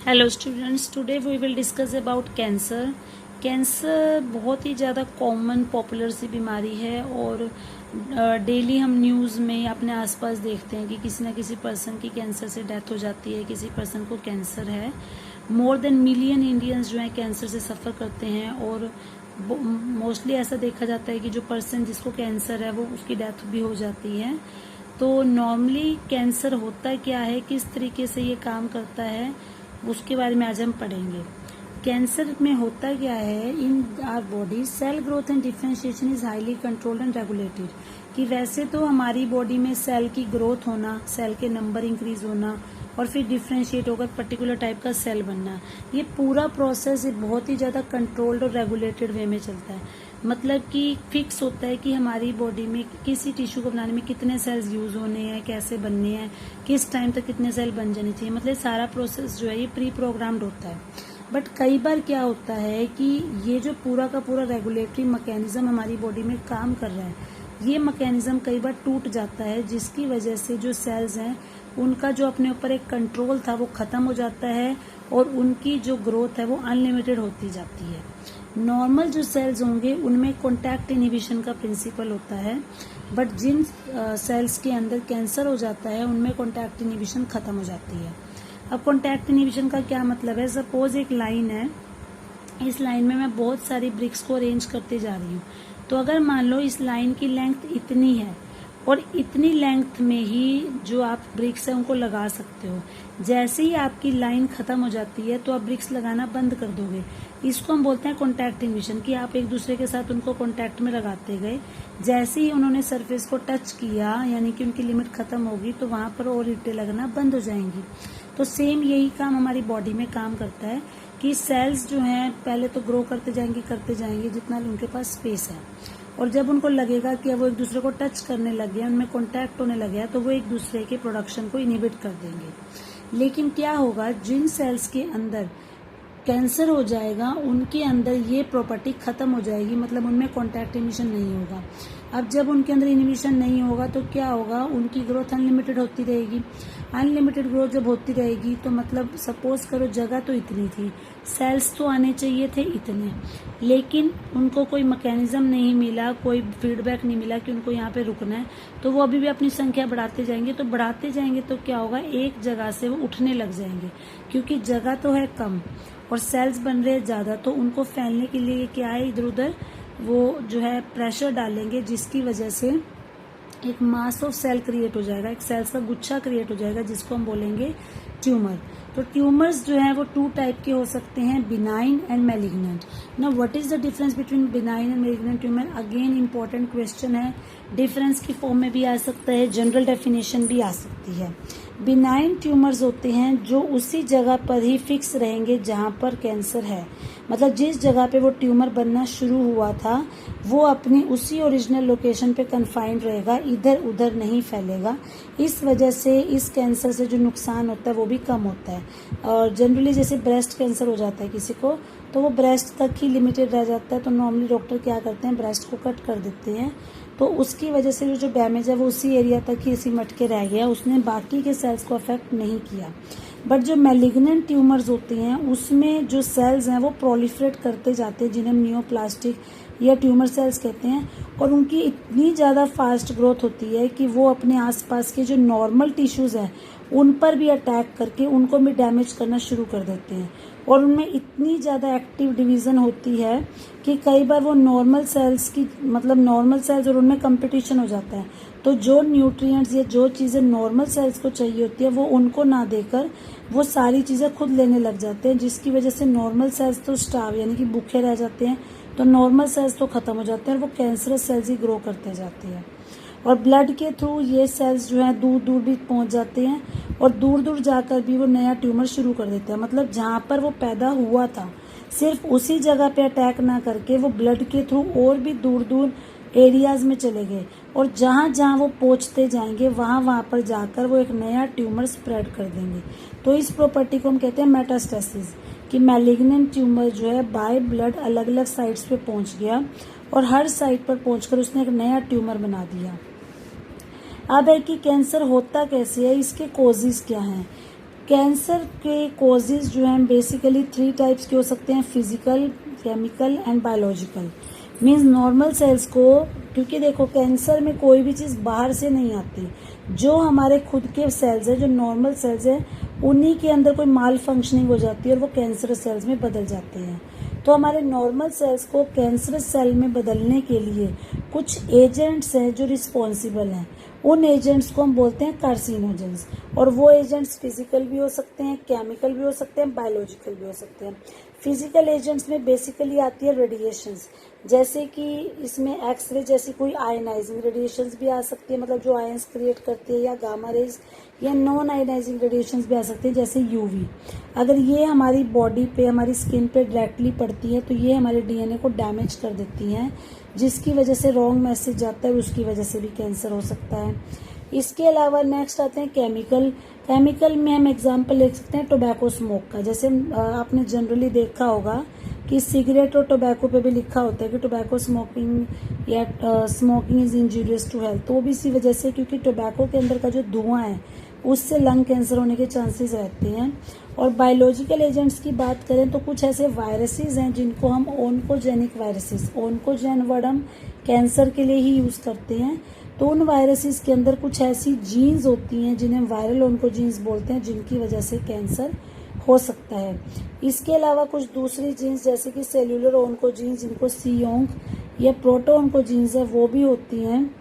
Hello students, today we will discuss about cancer. Cancer बहुत ही ज़्यादा कॉमन पॉपुलर सी बीमारी है और डेली हम न्यूज़ में अपने आसपास देखते हैं कि किसी ना किसी पर्सन की कैंसर से डेथ हो जाती है, किसी पर्सन को कैंसर है। मोर देन मिलियन इंडियंस जो है कैंसर से सफ़र करते हैं और मोस्टली ऐसा देखा जाता है कि जो पर्सन जिसको कैंसर है वो उसकी डेथ भी हो जाती है। तो नॉर्मली कैंसर होता क्या है, किस तरीके से ये काम करता है, उसके बारे में आज हम पढ़ेंगे। कैंसर में होता क्या है, in our body cell growth and differentiation is highly controlled and regulated. कि वैसे तो हमारी बॉडी में सेल की ग्रोथ होना, सेल के नंबर इंक्रीज होना और फिर डिफरेंशिएट होकर पर्टिकुलर टाइप का सेल बनना, ये पूरा प्रोसेस बहुत ही ज़्यादा कंट्रोल्ड और रेगुलेटेड वे में चलता है। मतलब कि फिक्स होता है कि हमारी बॉडी में किसी टिश्यू को बनाने में कितने सेल्स यूज होने हैं, कैसे बनने हैं, किस टाइम तक कितने सेल बन जाने चाहिए। मतलब सारा प्रोसेस जो है ये प्री प्रोग्राम्ड होता है। बट कई बार क्या होता है कि ये जो पूरा का पूरा रेगुलेटरी मैकेनिज्म हमारी बॉडी में काम कर रहा है, ये मैकेनिज्म कई बार टूट जाता है, जिसकी वजह से जो सेल्स हैं उनका जो अपने ऊपर एक कंट्रोल था वो खत्म हो जाता है और उनकी जो ग्रोथ है वो अनलिमिटेड होती जाती है। नॉर्मल जो सेल्स होंगे उनमें कॉन्टैक्ट इनहिबिशन का प्रिंसिपल होता है, बट जिन सेल्स के अंदर कैंसर हो जाता है उनमें कॉन्टैक्ट इनहिबिशन खत्म हो जाती है। अब कॉन्टैक्ट इनहिबिशन का क्या मतलब है, सपोज एक लाइन है, इस लाइन में मैं बहुत सारी ब्रिक्स को अरेंज करते जा रही हूँ। तो अगर मान लो इस लाइन की लेंथ इतनी है और इतनी लेंथ में ही जो आप ब्रिक्स है उनको लगा सकते हो। जैसे ही आपकी लाइन खत्म हो जाती है तो आप ब्रिक्स लगाना बंद कर दोगे। इसको हम बोलते हैं कॉन्टैक्ट इनहिबिशन, कि आप एक दूसरे के साथ उनको कॉन्टैक्ट में लगाते गए, जैसे ही उन्होंने सरफेस को टच किया यानी कि उनकी लिमिट खत्म होगी तो वहां पर और ईंटें लगना बंद हो जाएंगी। तो सेम यही काम हमारी बॉडी में काम करता है कि सेल्स जो हैं पहले तो ग्रो करते जाएंगे जितना उनके पास स्पेस है, और जब उनको लगेगा कि अब वो एक दूसरे को टच करने लग गया, उनमें कॉन्टैक्ट होने लग गया, तो वो एक दूसरे के प्रोडक्शन को इनहिबिट कर देंगे। लेकिन क्या होगा, जिन सेल्स के अंदर कैंसर हो जाएगा उनके अंदर ये प्रॉपर्टी खत्म हो जाएगी, मतलब उनमें कॉन्टैक्ट इनहिबिशन नहीं होगा। अब जब उनके अंदर इनहिबिशन नहीं होगा तो क्या होगा, उनकी ग्रोथ अनलिमिटेड होती रहेगी। अनलिमिटेड ग्रोथ जब होती रहेगी तो मतलब सपोज करो जगह तो इतनी थी, सेल्स तो आने चाहिए थे इतने, लेकिन उनको कोई मैकेनिज्म नहीं मिला, कोई फीडबैक नहीं मिला कि उनको यहाँ पे रुकना है, तो वो अभी भी अपनी संख्या बढ़ाते जाएंगे। तो बढ़ाते जाएंगे तो क्या होगा, एक जगह से वो उठने लग जाएंगे, क्योंकि जगह तो है कम और सेल्स बन रहे हैं ज्यादा, तो उनको फैलने के लिए क्या है, इधर उधर वो जो है प्रेशर डालेंगे, जिसकी वजह से एक मास ऑफ सेल क्रिएट हो जाएगा, एक सेल्स का गुच्छा क्रिएट हो जाएगा, जिसको हम बोलेंगे ट्यूमर। तो ट्यूमर्स जो है वो टू टाइप के हो सकते हैं, benign and malignant. Now what is the difference between benign and malignant tumour, again important question है। डिफरेंस की फॉर्म में भी आ सकता है, जनरल डेफिनेशन भी आ सकती है। बिनाइन ट्यूमर्स होते हैं जो उसी जगह पर ही फिक्स रहेंगे जहां पर कैंसर है, मतलब जिस जगह पे वो ट्यूमर बनना शुरू हुआ था वो अपनी उसी ओरिजिनल लोकेशन पे कन्फाइंड रहेगा, इधर उधर नहीं फैलेगा। इस वजह से इस कैंसर से जो नुकसान होता है वो भी कम होता है। और जनरली जैसे ब्रेस्ट कैंसर हो जाता है किसी को, तो वो ब्रेस्ट तक ही लिमिटेड रह जाता है, तो नॉर्मली डॉक्टर क्या करते हैं, ब्रेस्ट को कट कर देते हैं। तो उसकी वजह से जो डैमेज है वो उसी एरिया तक ही इसी मटके रह गया, उसने बाकी के सेल्स को अफेक्ट नहीं किया। बट जो मैलिग्नेंट ट्यूमर्स होते हैं उसमें जो सेल्स हैं वो प्रोलिफरेट करते जाते हैं, जिन्हें नियोप्लास्टिक या ट्यूमर सेल्स कहते हैं, और उनकी इतनी ज़्यादा फास्ट ग्रोथ होती है कि वो अपने आसपास के जो नॉर्मल टिश्यूज़ हैं उन पर भी अटैक करके उनको भी डैमेज करना शुरू कर देते हैं। और उनमें इतनी ज़्यादा एक्टिव डिवीज़न होती है कि कई बार वो नॉर्मल सेल्स की, मतलब नॉर्मल सेल्स और उनमें कंपटीशन हो जाता है। तो जो न्यूट्रिएंट्स या जो चीज़ें नॉर्मल सेल्स को चाहिए होती है वो उनको ना देकर वो सारी चीज़ें खुद लेने लग जाते हैं, जिसकी वजह से नॉर्मल सेल्स तो स्टार्व यानी कि भूखे रह जाते हैं, तो नॉर्मल सेल्स तो खत्म हो जाते हैं और वो कैंसरस सेल्स ही ग्रो करते जाती है। और ब्लड के थ्रू ये सेल्स जो है दूर दूर भी पहुंच जाते हैं और दूर दूर जाकर भी वो नया ट्यूमर शुरू कर देते हैं। मतलब जहाँ पर वो पैदा हुआ था सिर्फ उसी जगह पे अटैक ना करके वो ब्लड के थ्रू और भी दूर दूर एरियाज में चले गए, और जहाँ जहाँ वो पहुँचते जाएंगे वहाँ पर जाकर वो एक नया ट्यूमर स्प्रेड कर देंगे। तो इस प्रॉपर्टी को हम कहते हैं मेटास्टेसिस, कि मैलिग्नेंट ट्यूमर जो है बाय ब्लड अलग अलग साइट्स पे पहुंच गया और हर साइट पर पहुंचकर उसने एक नया ट्यूमर बना दिया। अब है कि कैंसर होता कैसे है, इसके कॉजेज क्या हैं। कैंसर के कॉजेज जो हैं बेसिकली 3 टाइप्स के हो सकते हैं, physical, chemical and biological. Means normal sales को, क्योंकि देखो कैंसर में कोई भी चीज़ बाहर से नहीं आती, जो हमारे खुद के सेल्स हैं, जो नॉर्मल सेल्स हैं, उन्हीं के अंदर कोई माल फंक्शनिंग हो जाती है और वो कैंसर सेल्स में बदल जाते हैं। तो हमारे नॉर्मल सेल्स को कैंसर सेल में बदलने के लिए कुछ एजेंट्स हैं जो रिस्पॉन्सिबल हैं। उन एजेंट्स को हम बोलते हैं कार्सिनोजेंस, और वो एजेंट्स फिजिकल भी हो सकते हैं, केमिकल भी हो सकते हैं, बायोलॉजिकल भी हो सकते हैं। फिजिकल एजेंट्स में बेसिकली आती है रेडिएशंस, जैसे कि इसमें एक्सरे जैसी कोई आयनाइजिंग रेडिएशंस भी आ सकती है, मतलब जो आयंस क्रिएट करती है, या गामा रेज, या नॉन आयनाइजिंग रेडिएशंस भी आ सकती है जैसे यूवी। अगर ये हमारी बॉडी पे, हमारी स्किन पे डायरेक्टली पड़ती है तो ये हमारे डीएनए को डैमेज कर देती हैं, जिसकी वजह से रॉन्ग मैसेज जाता है और उसकी वजह से भी कैंसर हो सकता है। इसके अलावा नेक्स्ट आते हैं केमिकल। केमिकल में हम एग्जांपल ले सकते हैं टोबैको स्मोक का। जैसे आपने जनरली देखा होगा कि सिगरेट और टोबैको पे भी लिखा होता है कि टोबैको स्मोकिंग या smoking is injurious to health. तो वो भी इसी वजह से, क्योंकि टोबैको के अंदर का जो धुआं है उससे लंग कैंसर होने के चांसेस रहते हैं। और बायोलॉजिकल एजेंट्स की बात करें तो कुछ ऐसे वायरसेस हैं जिनको हम ओन्कोजेनिक वायरसेस, ओन्कोजेन वर्ड हम कैंसर के लिए ही यूज करते हैं। तो उन वायरसेस के अंदर कुछ ऐसी जीन्स होती हैं जिन्हें वायरल ओन्कोजीन्स बोलते हैं, जिनकी वजह से कैंसर हो सकता है। इसके अलावा कुछ दूसरी जीन्स जैसे कि सेल्यूलर ओन्कोजीन्स, जिनको सीओंक या प्रोटो ओन्कोजीन्स है, वो भी होती हैं।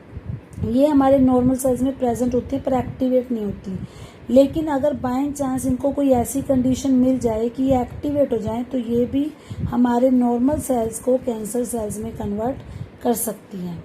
ये हमारे नॉर्मल सेल्स में प्रेजेंट होती है पर एक्टिवेट नहीं होती। लेकिन अगर बाय चांस इनको कोई ऐसी कंडीशन मिल जाए कि ये एक्टिवेट हो जाए तो ये भी हमारे नॉर्मल सेल्स को कैंसर सेल्स में कन्वर्ट कर सकती हैं।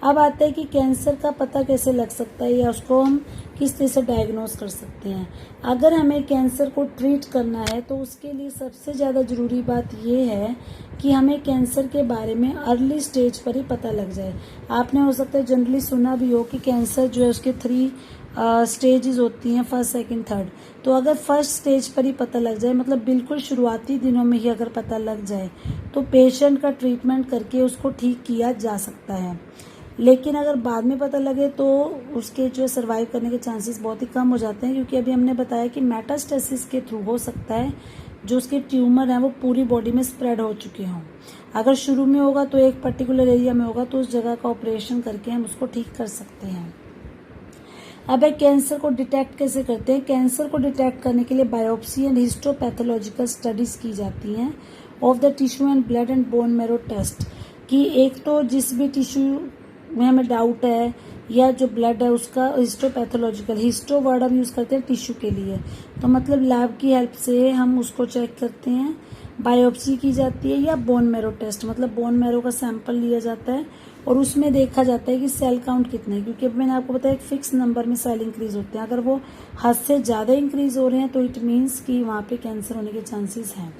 अब आता है कि कैंसर का पता कैसे लग सकता है या उसको हम किस तरह से डायग्नोस कर सकते हैं। अगर हमें कैंसर को ट्रीट करना है तो उसके लिए सबसे ज़्यादा ज़रूरी बात ये है कि हमें कैंसर के बारे में अर्ली स्टेज पर ही पता लग जाए। आपने हो सकता है जनरली सुना भी हो कि कैंसर जो है उसके 3 स्टेजेस होती हैं, फर्स्ट, सेकंड, थर्ड। तो अगर फर्स्ट स्टेज पर ही पता लग जाए, मतलब बिल्कुल शुरुआती दिनों में ही अगर पता लग जाए, तो पेशेंट का ट्रीटमेंट करके उसको ठीक किया जा सकता है। लेकिन अगर बाद में पता लगे तो उसके जो सर्वाइव करने के चांसेस बहुत ही कम हो जाते हैं, क्योंकि अभी हमने बताया कि मेटास्टेसिस के थ्रू हो सकता है जो उसके ट्यूमर हैं वो पूरी बॉडी में स्प्रेड हो चुके हों। अगर शुरू में होगा तो एक पर्टिकुलर एरिया में होगा तो उस जगह का ऑपरेशन करके हम उसको ठीक कर सकते हैं। अब कैंसर को डिटेक्ट कैसे करते हैं? कैंसर को डिटेक्ट करने के लिए बायोप्सी एंड हिस्टोपैथोलॉजिकल स्टडीज की जाती हैं of the tissue and blood and bone marrow test. कि एक तो जिस भी टिश्यू में हमें डाउट है या जो ब्लड है उसका हिस्टोपैथोलॉजिकल, हिस्टो वर्ड हम यूज़ करते हैं टिश्यू के लिए, तो मतलब लैब की हेल्प से हम उसको चेक करते हैं। बायोप्सी की जाती है या बोन मैरो टेस्ट, मतलब बोन मैरो का सैंपल लिया जाता है और उसमें देखा जाता है कि सेल काउंट कितने हैं, क्योंकि मैंने आपको बताया एक फिक्स नंबर में सेल इंक्रीज होते हैं। अगर वो हद से ज़्यादा इंक्रीज हो रहे हैं तो इट मीन्स कि वहाँ पे कैंसर होने के चांसेस हैं।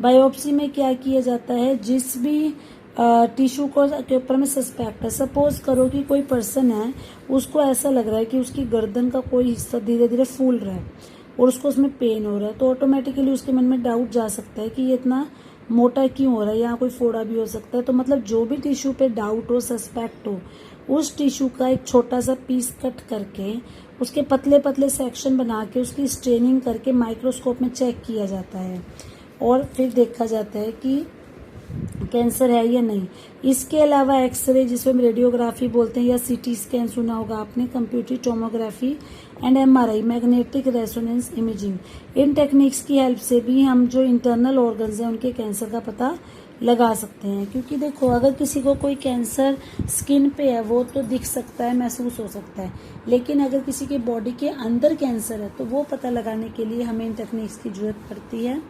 बायोप्सी में क्या किया जाता है, जिस भी टिश्यू को के ऊपर में सस्पेक्ट है, सपोज करो कि कोई पर्सन है, उसको ऐसा लग रहा है कि उसकी गर्दन का कोई हिस्सा धीरे धीरे फूल रहा है और उसको उसमें पेन हो रहा है, तो ऑटोमेटिकली उसके मन में डाउट जा सकता है कि ये इतना मोटा क्यों हो रहा है, यहाँ कोई फोड़ा भी हो सकता है। तो मतलब जो भी टिश्यू पे डाउट हो, सस्पेक्ट हो, उस टिश्यू का एक छोटा सा पीस कट करके उसके पतले पतले सेक्शन बना के उसकी स्ट्रेनिंग करके माइक्रोस्कोप में चेक किया जाता है और फिर देखा जाता है कि कैंसर है या नहीं। इसके अलावा एक्सरे, जिसमें हम रेडियोग्राफी बोलते हैं, या सीटी स्कैन सुना होगा आपने, computer tomography and MRI, magnetic resonance imaging, in techniques की हेल्प से भी हम जो इंटरनल ऑर्गन्स हैं उनके कैंसर का पता लगा सकते हैं। क्योंकि देखो अगर किसी को कोई कैंसर स्किन पे है वो तो दिख सकता है, महसूस हो सकता है, लेकिन अगर किसी के बॉडी के अंदर कैंसर है तो वो पता लगाने के लिए हमें इन टेक्निक्स की जरूरत पड़ती है।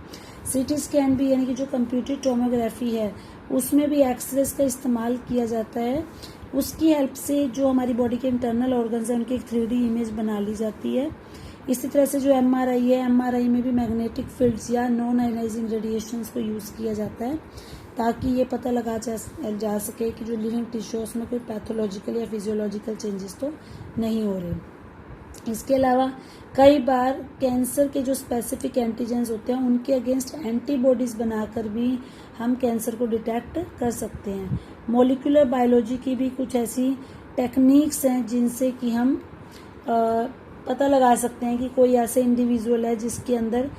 सीटी स्कैन भी, यानी कि जो कंप्यूटर टोमोग्राफी है, उसमें भी एक्सरेज का इस्तेमाल किया जाता है। उसकी हेल्प से जो हमारी बॉडी के इंटरनल ऑर्गन्स हैं उनकी एक 3D इमेज बना ली जाती है। इसी तरह से जो एमआरआई है, एमआरआई में भी मैग्नेटिक फील्ड्स या नॉन आयनाइजिंग रेडिएशंस को यूज़ किया जाता है ताकि ये पता लगा जा सके कि जो लिविंग टिश्यू है उसमें कोई पैथोलॉजिकल या फिजियोलॉजिकल चेंजेस तो नहीं हो रहे। इसके अलावा कई बार कैंसर के जो स्पेसिफिक एंटीजेंस होते हैं उनके अगेंस्ट एंटीबॉडीज बनाकर भी हम कैंसर को डिटेक्ट कर सकते हैं। मॉलिक्यूलर बायोलॉजी की भी कुछ ऐसी टेक्निक्स हैं जिनसे कि हम पता लगा सकते हैं कि कोई ऐसे इंडिविजुअल है जिसके अंदर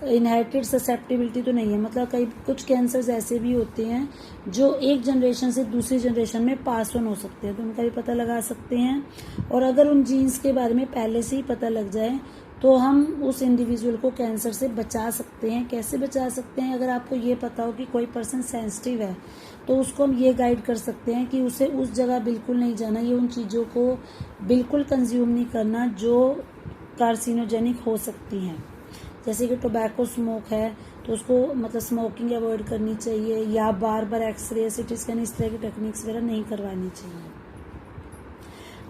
इनहेरिटेड ससेप्टिबिलिटी तो नहीं है। मतलब कई कुछ कैंसर्स ऐसे भी होते हैं जो एक जनरेशन से दूसरी जनरेशन में पास ऑन हो सकते हैं, तो उनका भी पता लगा सकते हैं। और अगर उन जीन्स के बारे में पहले से ही पता लग जाए तो हम उस इंडिविजुअल को कैंसर से बचा सकते हैं। कैसे बचा सकते हैं? अगर आपको ये पता हो कि कोई पर्सन सेंसिटिव है तो उसको हम ये गाइड कर सकते हैं कि उसे उस जगह बिल्कुल नहीं जाना, ये उन चीज़ों को बिल्कुल कंज्यूम नहीं करना जो कार्सिनोजेनिक हो सकती हैं। जैसे कि टोबैको स्मोक है तो उसको मतलब स्मोकिंग अवॉइड करनी चाहिए, या बार बार एक्सरे सिटी स्कैन इस तरह की टेक्निक्स वगैरह नहीं करवानी चाहिए।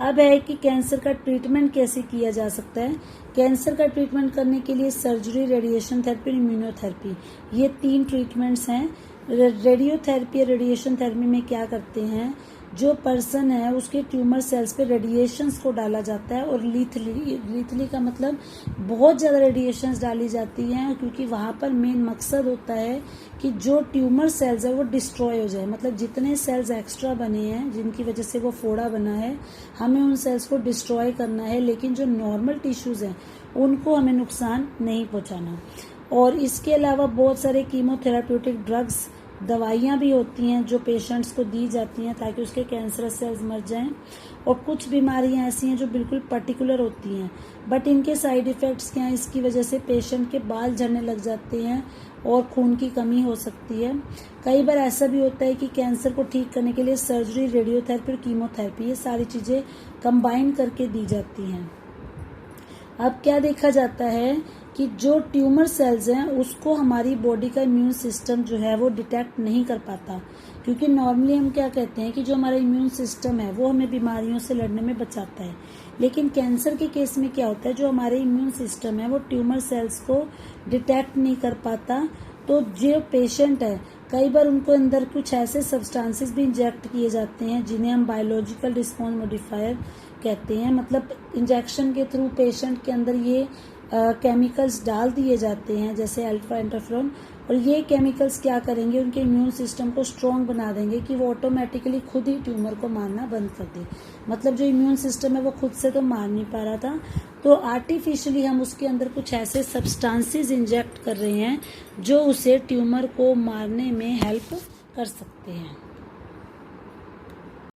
अब है कि कैंसर का ट्रीटमेंट कैसे किया जा सकता है। कैंसर का ट्रीटमेंट करने के लिए सर्जरी, रेडिएशन थेरेपी और इम्यूनोथेरेपी, ये 3 ट्रीटमेंट्स हैं। रेडियोथेरेपी या रेडिएशन थेरेपी में क्या करते हैं, जो पर्सन है उसके ट्यूमर सेल्स पे रेडिएशंस को डाला जाता है, और लीथली का मतलब बहुत ज़्यादा रेडिएशंस डाली जाती हैं, क्योंकि वहाँ पर मेन मकसद होता है कि जो ट्यूमर सेल्स है वो डिस्ट्रॉय हो जाए। मतलब जितने सेल्स एक्स्ट्रा बने हैं जिनकी वजह से वो फोड़ा बना है, हमें उन सेल्स को डिस्ट्रॉय करना है, लेकिन जो नॉर्मल टिश्यूज़ हैं उनको हमें नुकसान नहीं पहुँचाना। और इसके अलावा बहुत सारे कीमोथेराप्यूटिक ड्रग्स, दवाइयाँ भी होती हैं जो पेशेंट्स को दी जाती हैं ताकि उसके कैंसरस सेल्स मर जाएं। और कुछ बीमारियां ऐसी हैं जो बिल्कुल पर्टिकुलर होती हैं, बट इनके साइड इफ़ेक्ट्स क्या हैं, इसकी वजह से पेशेंट के बाल झड़ने लग जाते हैं और खून की कमी हो सकती है। कई बार ऐसा भी होता है कि कैंसर को ठीक करने के लिए सर्जरी, रेडियोथेरेपी और कीमोथेरेपी, ये सारी चीज़ें कंबाइन करके दी जाती हैं। अब क्या देखा जाता है कि जो ट्यूमर सेल्स हैं उसको हमारी बॉडी का इम्यून सिस्टम जो है वो डिटेक्ट नहीं कर पाता, क्योंकि नॉर्मली हम क्या कहते हैं कि जो हमारा इम्यून सिस्टम है वो हमें बीमारियों से लड़ने में बचाता है। लेकिन कैंसर के केस में क्या होता है, जो हमारे इम्यून सिस्टम है वो ट्यूमर सेल्स को डिटेक्ट नहीं कर पाता। तो जो पेशेंट है कई बार उनको अंदर कुछ ऐसे सब्सटेंसेस भी इंजेक्ट किए जाते हैं जिन्हें हम बायोलॉजिकल रिस्पॉन्स मॉडिफायर कहते हैं। मतलब इंजेक्शन के थ्रू पेशेंट के अंदर ये केमिकल्स डाल दिए जाते हैं जैसे अल्फा इंटरफेरोन, और ये केमिकल्स क्या करेंगे, उनके इम्यून सिस्टम को स्ट्रॉन्ग बना देंगे कि वो ऑटोमेटिकली खुद ही ट्यूमर को मारना बंद कर दे। मतलब जो इम्यून सिस्टम है वो खुद से तो मार नहीं पा रहा था, तो आर्टिफिशियली हम उसके अंदर कुछ ऐसे सब्सटेंसेस इंजेक्ट कर रहे हैं जो उसे ट्यूमर को मारने में हेल्प कर सकते हैं।